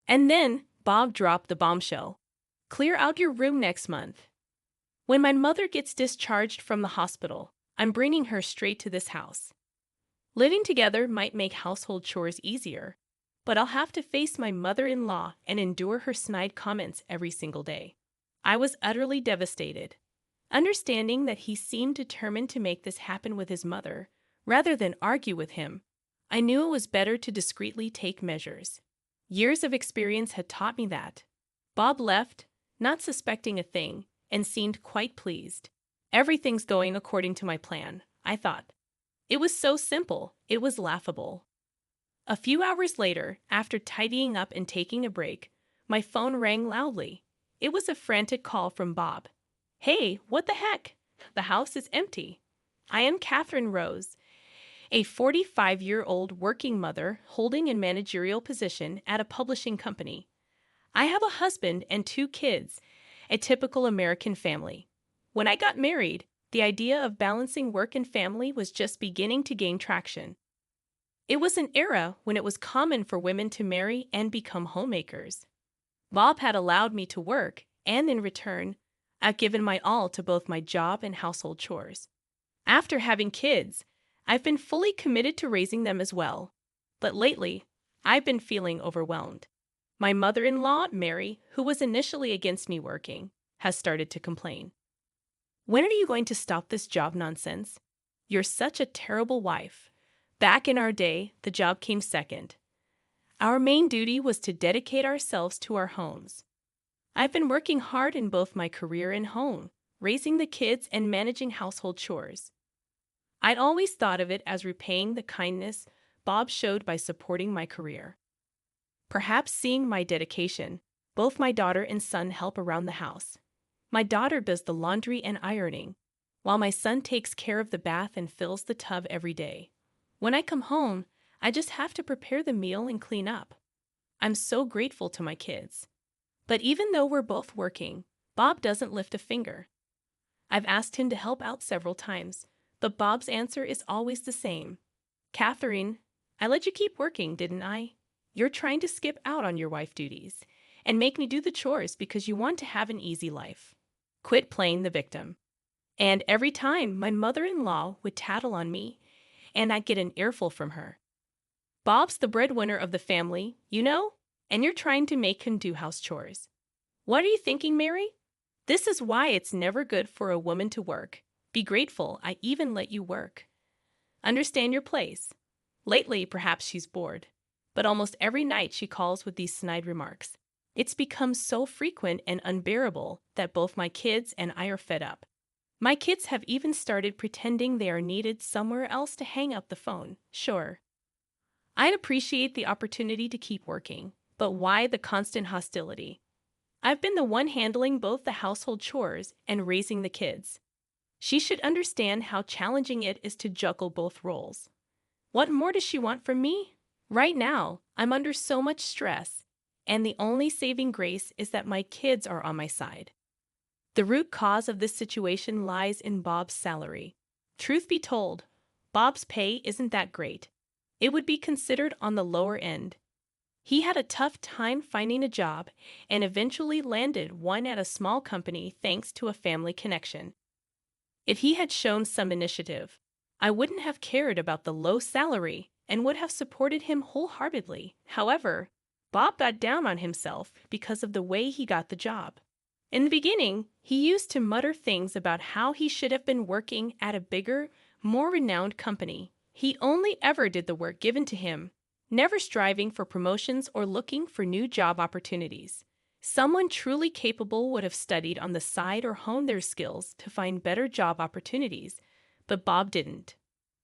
And then Bob dropped the bombshell. Clear out your room next month. When my mother gets discharged from the hospital, I'm bringing her straight to this house. Living together might make household chores easier, but I'll have to face my mother-in-law and endure her snide comments every single day. I was utterly devastated. Understanding that he seemed determined to make this happen with his mother, rather than argue with him, I knew it was better to discreetly take measures. Years of experience had taught me that. Bob left, not suspecting a thing, and seemed quite pleased. Everything's going according to my plan, I thought. It was so simple, it was laughable. A few hours later, after tidying up and taking a break, my phone rang loudly. It was a frantic call from Bob. Hey, what the heck? The house is empty. I am Catherine Rose, a 45-year-old working mother holding a managerial position at a publishing company. I have a husband and 2 kids, a typical American family. When I got married, the idea of balancing work and family was just beginning to gain traction. It was an era when it was common for women to marry and become homemakers. Bob had allowed me to work, and in return, I've given my all to both my job and household chores. After having kids, I've been fully committed to raising them as well. But lately, I've been feeling overwhelmed. My mother-in-law, Mary, who was initially against me working, has started to complain. When are you going to stop this job nonsense? You're such a terrible wife. Back in our day, the job came second. Our main duty was to dedicate ourselves to our homes. I've been working hard in both my career and home, raising the kids and managing household chores. I'd always thought of it as repaying the kindness Bob showed by supporting my career. Perhaps seeing my dedication, both my daughter and son help around the house. My daughter does the laundry and ironing, while my son takes care of the bath and fills the tub every day. When I come home, I just have to prepare the meal and clean up. I'm so grateful to my kids. But even though we're both working, Bob doesn't lift a finger. I've asked him to help out several times, but Bob's answer is always the same. Catherine, I let you keep working, didn't I? You're trying to skip out on your wife duties and make me do the chores because you want to have an easy life. Quit playing the victim. And every time my mother-in-law would tattle on me, and I'd get an earful from her. Bob's the breadwinner of the family, you know, and you're trying to make him do house chores. What are you thinking, Mary? This is why it's never good for a woman to work. Be grateful I even let you work. Understand your place. Lately, perhaps she's bored, but almost every night she calls with these snide remarks. It's become so frequent and unbearable that both my kids and I are fed up. My kids have even started pretending they are needed somewhere else to hang up the phone. Sure, I'd appreciate the opportunity to keep working, but why the constant hostility? I've been the one handling both the household chores and raising the kids. She should understand how challenging it is to juggle both roles. What more does she want from me? Right now, I'm under so much stress, and the only saving grace is that my kids are on my side. The root cause of this situation lies in Bob's salary. Truth be told, Bob's pay isn't that great. It would be considered on the lower end. He had a tough time finding a job and eventually landed one at a small company thanks to a family connection. If he had shown some initiative, I wouldn't have cared about the low salary and would have supported him wholeheartedly. However, Bob got down on himself because of the way he got the job. In the beginning, he used to mutter things about how he should have been working at a bigger, more renowned company. He only ever did the work given to him, never striving for promotions or looking for new job opportunities. Someone truly capable would have studied on the side or honed their skills to find better job opportunities, but Bob didn't.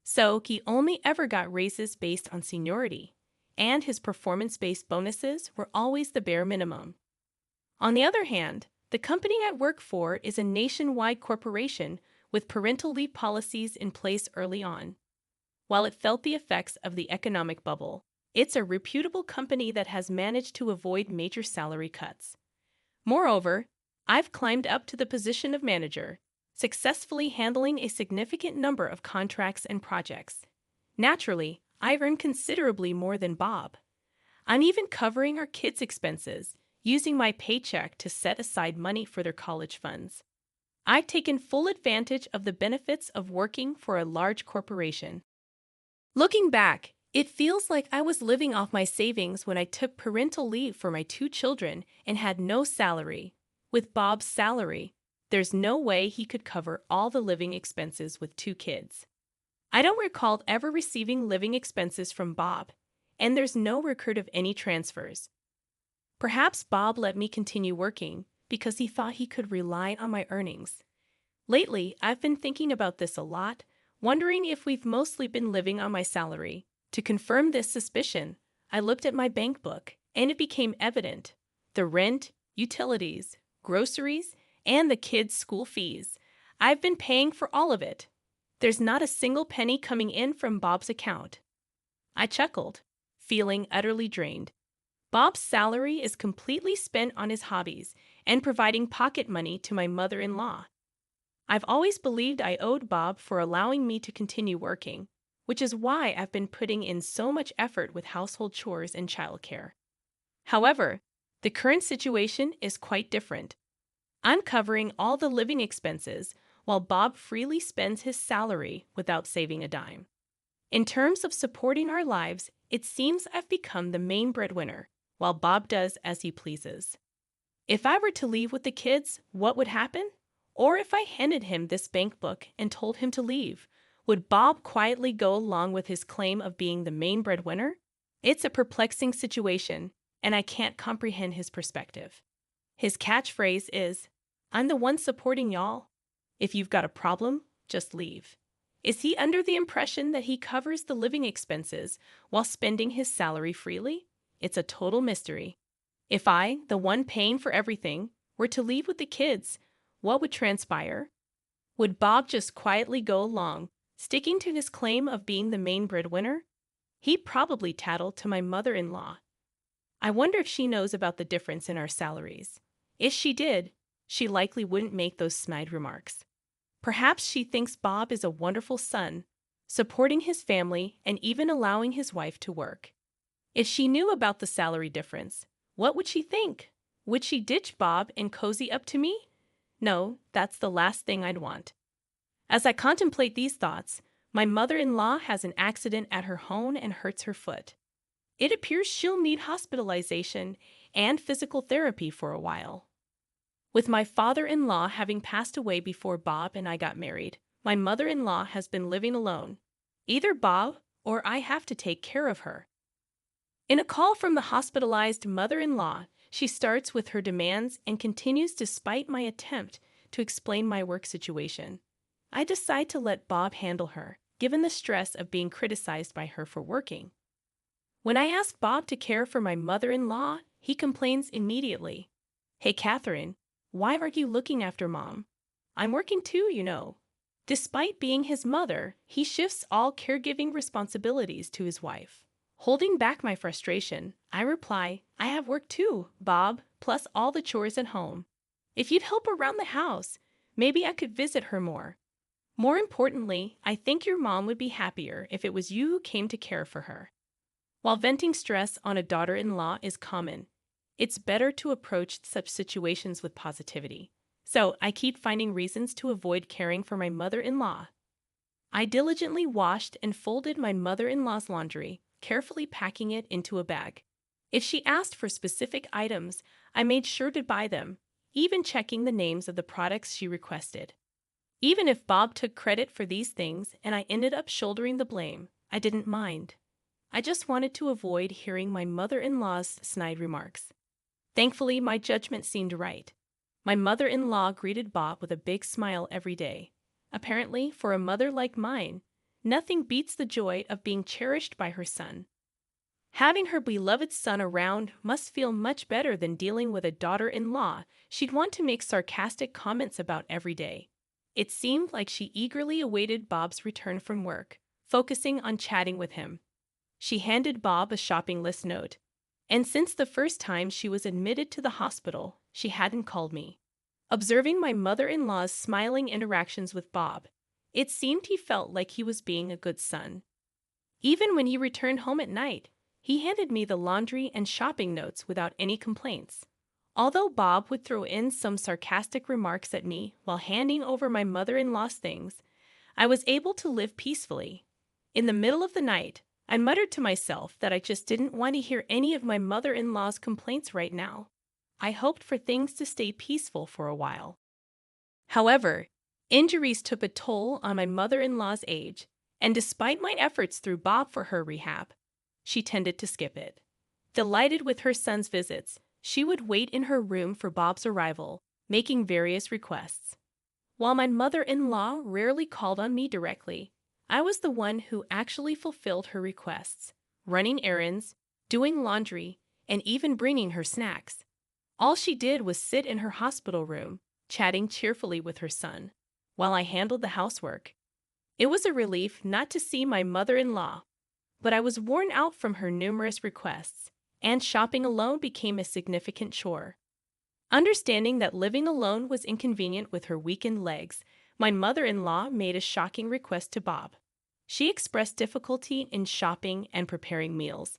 So he only ever got raises based on seniority, and his performance-based bonuses were always the bare minimum. On the other hand, the company I work for is a nationwide corporation with parental leave policies in place early on. While it felt the effects of the economic bubble, it's a reputable company that has managed to avoid major salary cuts. Moreover, I've climbed up to the position of manager, successfully handling a significant number of contracts and projects. Naturally, I've earned considerably more than Bob. I'm even covering our kids' expenses, using my paycheck to set aside money for their college funds. I've taken full advantage of the benefits of working for a large corporation. Looking back, it feels like I was living off my savings when I took parental leave for my two children and had no salary. With Bob's salary, there's no way he could cover all the living expenses with two kids. I don't recall ever receiving living expenses from Bob, and there's no record of any transfers. Perhaps Bob let me continue working because he thought he could rely on my earnings. Lately, I've been thinking about this a lot, wondering if we've mostly been living on my salary. To confirm this suspicion, I looked at my bank book, and it became evident. The rent, utilities, groceries, and the kids' school fees. I've been paying for all of it. There's not a single penny coming in from Bob's account. I chuckled, feeling utterly drained. Bob's salary is completely spent on his hobbies and providing pocket money to my mother-in-law. I've always believed I owed Bob for allowing me to continue working, which is why I've been putting in so much effort with household chores and childcare. However, the current situation is quite different. I'm covering all the living expenses while Bob freely spends his salary without saving a dime. In terms of supporting our lives, it seems I've become the main breadwinner, while Bob does as he pleases. If I were to leave with the kids, what would happen? Or if I handed him this bank book and told him to leave, would Bob quietly go along with his claim of being the main breadwinner? It's a perplexing situation, and I can't comprehend his perspective. His catchphrase is, "I'm the one supporting y'all. If you've got a problem, just leave." Is he under the impression that he covers the living expenses while spending his salary freely? It's a total mystery. If I, the one paying for everything, were to leave with the kids, what would transpire? Would Bob just quietly go along, sticking to his claim of being the main breadwinner? He'd probably tattle to my mother-in-law. I wonder if she knows about the difference in our salaries. If she did, she likely wouldn't make those snide remarks. Perhaps she thinks Bob is a wonderful son, supporting his family and even allowing his wife to work. If she knew about the salary difference, what would she think? Would she ditch Bob and cozy up to me? No, that's the last thing I'd want. As I contemplate these thoughts, my mother-in-law has an accident at her home and hurts her foot. It appears she'll need hospitalization and physical therapy for a while. With my father-in-law having passed away before Bob and I got married, my mother-in-law has been living alone. Either Bob or I have to take care of her. In a call from the hospitalized mother-in-law, she starts with her demands and continues despite my attempt to explain my work situation. I decide to let Bob handle her, given the stress of being criticized by her for working. When I ask Bob to care for my mother-in-law, he complains immediately. "Hey, Catherine, why aren't you looking after Mom? I'm working too, you know." Despite being his mother, he shifts all caregiving responsibilities to his wife. Holding back my frustration, I reply, "I have work too, Bob, plus all the chores at home. If you'd help around the house, maybe I could visit her more. More importantly, I think your mom would be happier if it was you who came to care for her." While venting stress on a daughter-in-law is common, it's better to approach such situations with positivity. So I keep finding reasons to avoid caring for my mother-in-law. I diligently washed and folded my mother-in-law's laundry, carefully packing it into a bag. If she asked for specific items, I made sure to buy them, even checking the names of the products she requested. Even if Bob took credit for these things and I ended up shouldering the blame, I didn't mind. I just wanted to avoid hearing my mother-in-law's snide remarks. Thankfully, my judgment seemed right. My mother-in-law greeted Bob with a big smile every day. Apparently, for a mother like mine, nothing beats the joy of being cherished by her son. Having her beloved son around must feel much better than dealing with a daughter-in-law she'd want to make sarcastic comments about every day. It seemed like she eagerly awaited Bob's return from work, focusing on chatting with him. She handed Bob a shopping list note, and since the first time she was admitted to the hospital, she hadn't called me. Observing my mother-in-law's smiling interactions with Bob, it seemed he felt like he was being a good son. Even when he returned home at night, He handed me the laundry and shopping notes without any complaints. Although Bob would throw in some sarcastic remarks at me while handing over my mother-in-law's things, I was able to live peacefully. In the middle of the night, I muttered to myself that I just didn't want to hear any of my mother-in-law's complaints right now. I hoped for things to stay peaceful for a while. However, injuries took a toll on my mother-in-law's age, and despite my efforts through Bob for her rehab, she tended to skip it. Delighted with her son's visits, she would wait in her room for Bob's arrival, making various requests. While my mother-in-law rarely called on me directly, I was the one who actually fulfilled her requests, running errands, doing laundry, and even bringing her snacks. All she did was sit in her hospital room, chatting cheerfully with her son, while I handled the housework. It was a relief not to see my mother-in-law, but I was worn out from her numerous requests, and shopping alone became a significant chore. Understanding that living alone was inconvenient with her weakened legs, my mother-in-law made a shocking request to Bob. She expressed difficulty in shopping and preparing meals,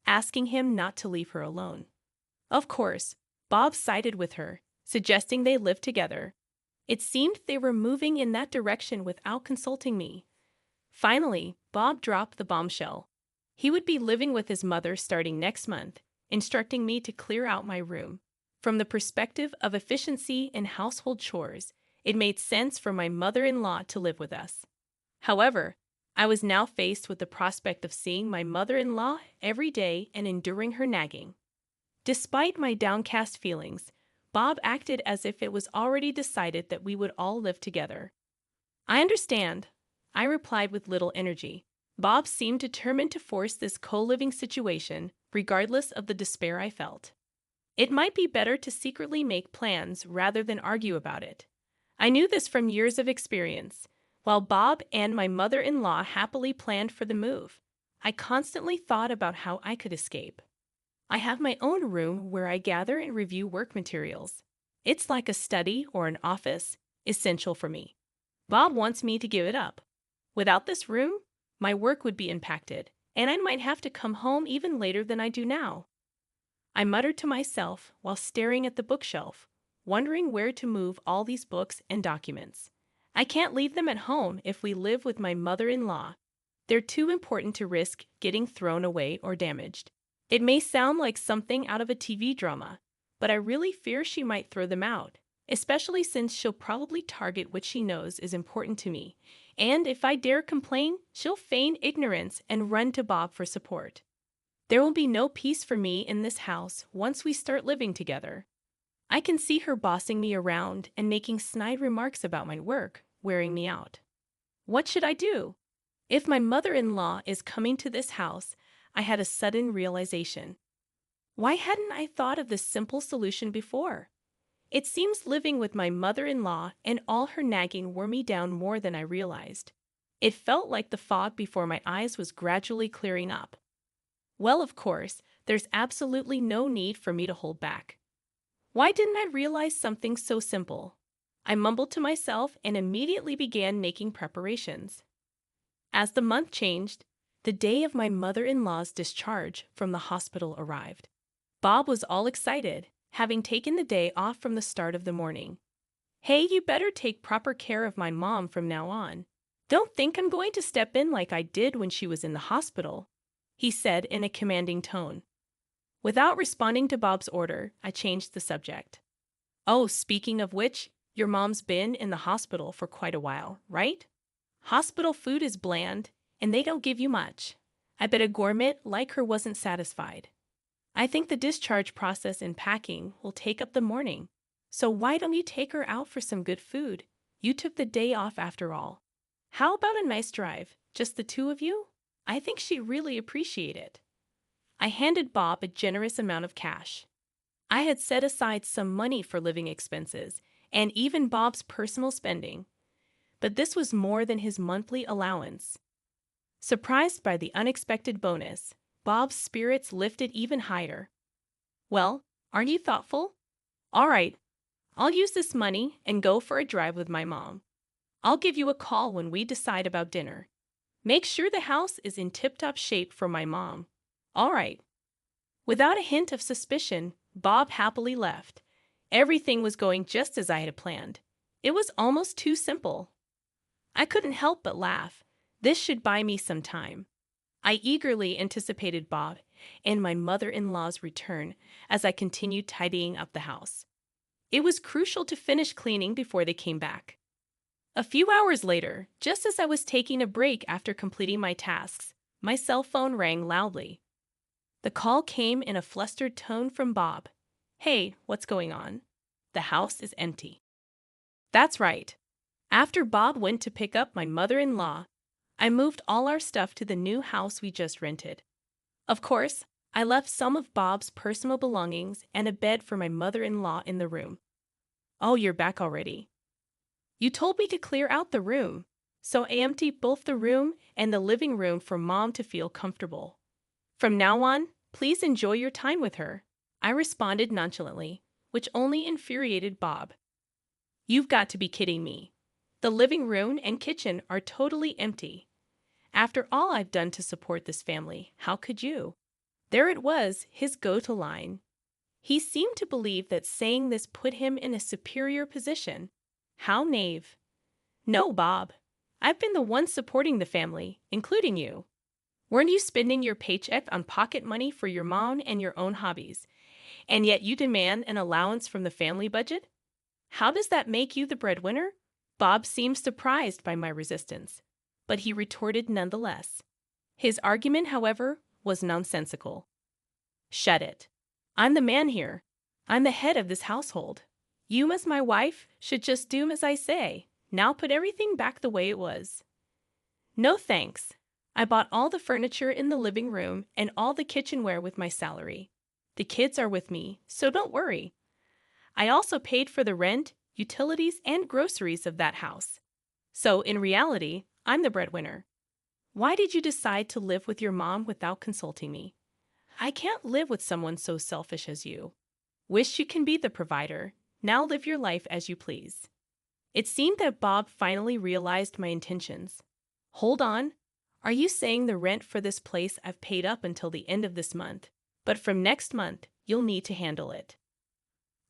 asking him not to leave her alone. Of course, Bob sided with her, suggesting they live together. It seemed they were moving in that direction without consulting me. Finally, Bob dropped the bombshell. He would be living with his mother starting next month, instructing me to clear out my room. From the perspective of efficiency in household chores, it made sense for my mother-in-law to live with us. However, I was now faced with the prospect of seeing my mother-in-law every day and enduring her nagging. Despite my downcast feelings, Bob acted as if it was already decided that we would all live together. "I understand," I replied with little energy. Bob seemed determined to force this co-living situation, regardless of the despair I felt. It might be better to secretly make plans rather than argue about it. I knew this from years of experience. While Bob and my mother-in-law happily planned for the move, I constantly thought about how I could escape. I have my own room where I gather and review work materials. It's like a study or an office, essential for me. Bob wants me to give it up. Without this room, my work would be impacted, and I might have to come home even later than I do now. I muttered to myself while staring at the bookshelf, wondering where to move all these books and documents. I can't leave them at home if we live with my mother-in-law. They're too important to risk getting thrown away or damaged. It may sound like something out of a TV drama, but I really fear she might throw them out, especially since she'll probably target what she knows is important to me. And if I dare complain, she'll feign ignorance and run to Bob for support. There will be no peace for me in this house once we start living together. I can see her bossing me around and making snide remarks about my work, wearing me out. What should I do? If my mother-in-law is coming to this house, I had a sudden realization. Why hadn't I thought of this simple solution before? It seems living with my mother-in-law and all her nagging wore me down more than I realized. It felt like the fog before my eyes was gradually clearing up. Well, of course, there's absolutely no need for me to hold back. Why didn't I realize something so simple? I mumbled to myself and immediately began making preparations. As the month changed, the day of my mother-in-law's discharge from the hospital arrived. Bob was all excited, having taken the day off from the start of the morning. "Hey, you better take proper care of my mom from now on. Don't think I'm going to step in like I did when she was in the hospital," he said in a commanding tone. Without responding to Bob's order, I changed the subject. "Oh, speaking of which, your mom's been in the hospital for quite a while, right? Hospital food is bland, and they don't give you much. I bet a gourmet like her wasn't satisfied. I think the discharge process in packing will take up the morning. So why don't you take her out for some good food? You took the day off after all. How about a nice drive, just the two of you? I think she'd really appreciate it." I handed Bob a generous amount of cash. I had set aside some money for living expenses and even Bob's personal spending, but this was more than his monthly allowance. Surprised by the unexpected bonus, Bob's spirits lifted even higher. "Well, aren't you thoughtful? All right, I'll use this money and go for a drive with my mom. I'll give you a call when we decide about dinner. Make sure the house is in tip-top shape for my mom. All right. Without a hint of suspicion, Bob happily left. Everything was going just as I had planned. It was almost too simple. I couldn't help but laugh. This should buy me some time. I eagerly anticipated Bob and my mother-in-law's return as I continued tidying up the house. It was crucial to finish cleaning before they came back. A few hours later, just as I was taking a break after completing my tasks, my cell phone rang loudly. The call came in a flustered tone from Bob. "Hey, what's going on? The house is empty." That's right. After Bob went to pick up my mother-in-law, I moved all our stuff to the new house we just rented. Of course, I left some of Bob's personal belongings and a bed for my mother-in-law in the room. "Oh, you're back already. You told me to clear out the room, so I emptied both the room and the living room for Mom to feel comfortable. From now on, please enjoy your time with her," I responded nonchalantly, which only infuriated Bob. "You've got to be kidding me. The living room and kitchen are totally empty. After all I've done to support this family, how could you?" There it was, his go-to line. He seemed to believe that saying this put him in a superior position. How naive. "No, Bob. I've been the one supporting the family, including you. Weren't you spending your paycheck on pocket money for your mom and your own hobbies, and yet you demand an allowance from the family budget? How does that make you the breadwinner?" Bob seemed surprised by my resistance, but he retorted nonetheless. His argument, however, was nonsensical. "Shut it. I'm the man here. I'm the head of this household. You, as my wife, should just do as I say. Now put everything back the way it was." "No thanks. I bought all the furniture in the living room and all the kitchenware with my salary. The kids are with me, so don't worry. I also paid for the rent, utilities, and groceries of that house. So, in reality, I'm the breadwinner. Why did you decide to live with your mom without consulting me? I can't live with someone so selfish as you. Wish you can be the provider. Now live your life as you please." It seemed that Bob finally realized my intentions. "Hold on. Are you saying the rent for this place I've paid up until the end of this month, but from next month you'll need to handle it?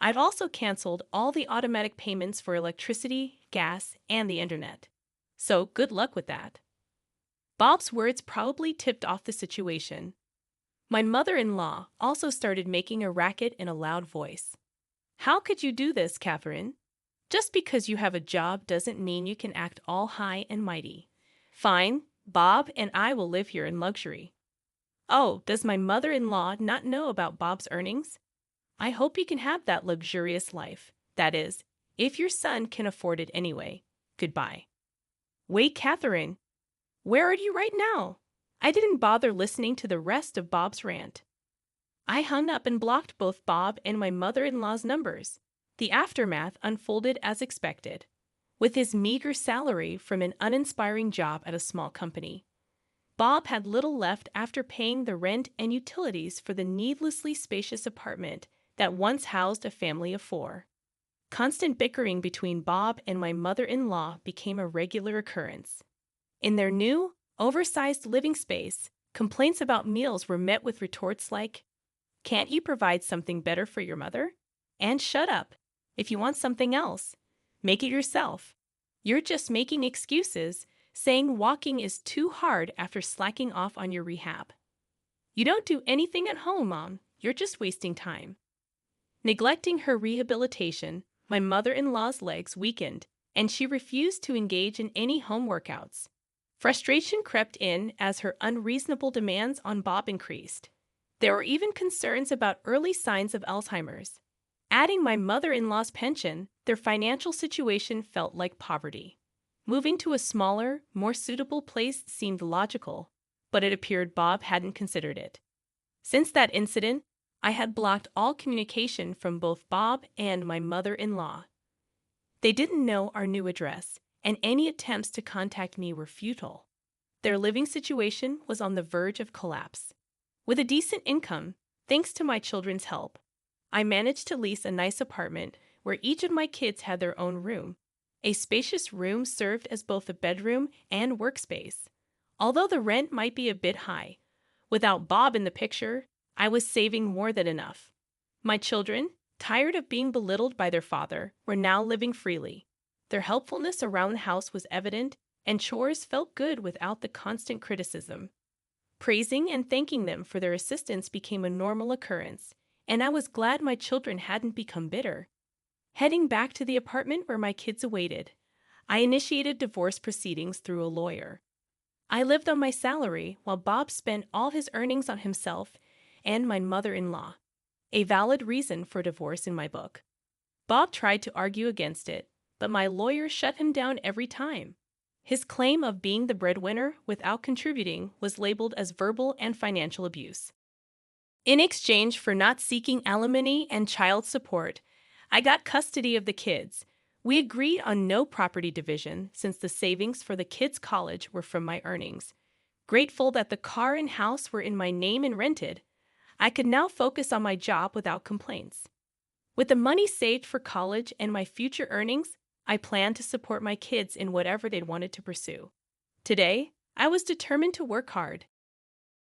I've also canceled all the automatic payments for electricity, gas, and the internet. So good luck with that." Bob's words probably tipped off the situation. My mother-in-law also started making a racket in a loud voice. "How could you do this, Catherine? Just because you have a job doesn't mean you can act all high and mighty. Fine, Bob and I will live here in luxury." "Oh, does my mother-in-law not know about Bob's earnings? I hope you can have that luxurious life. That is, if your son can afford it anyway. Goodbye." "Wait, Catherine. Where are you right now?" I didn't bother listening to the rest of Bob's rant. I hung up and blocked both Bob and my mother-in-law's numbers. The aftermath unfolded as expected. With his meager salary from an uninspiring job at a small company, Bob had little left after paying the rent and utilities for the needlessly spacious apartment that once housed a family of 4. Constant bickering between Bob and my mother-in-law became a regular occurrence. In their new, oversized living space, complaints about meals were met with retorts like, "Can't you provide something better for your mother? And shut up. If you want something else, make it yourself. You're just making excuses, saying walking is too hard after slacking off on your rehab. You don't do anything at home, Mom. You're just wasting time." Neglecting her rehabilitation, my mother-in-law's legs weakened, and she refused to engage in any home workouts. Frustration crept in as her unreasonable demands on Bob increased. There were even concerns about early signs of Alzheimer's. Adding my mother-in-law's pension, their financial situation felt like poverty. Moving to a smaller, more suitable place seemed logical, but it appeared Bob hadn't considered it. Since that incident, I had blocked all communication from both Bob and my mother-in-law. They didn't know our new address, and any attempts to contact me were futile. Their living situation was on the verge of collapse. With a decent income, thanks to my children's help, I managed to lease a nice apartment where each of my kids had their own room. A spacious room served as both a bedroom and workspace. Although the rent might be a bit high, Without Bob in the picture, I was saving more than enough. My children, tired of being belittled by their father, were now living freely. Their helpfulness around the house was evident, and chores felt good without the constant criticism. Praising and thanking them for their assistance became a normal occurrence, and I was glad my children hadn't become bitter. Heading back to the apartment where my kids awaited, I initiated divorce proceedings through a lawyer. I lived on my salary while Bob spent all his earnings on himself and my mother-in-law, a valid reason for divorce in my book. Bob tried to argue against it, but my lawyer shut him down every time. His claim of being the breadwinner without contributing was labeled as verbal and financial abuse. In exchange for not seeking alimony and child support, I got custody of the kids. We agreed on no property division since the savings for the kids' college were from my earnings. Grateful that the car and house were in my name and rented, I could now focus on my job without complaints. With the money saved for college and my future earnings, I planned to support my kids in whatever they wanted to pursue. Today, I was determined to work hard,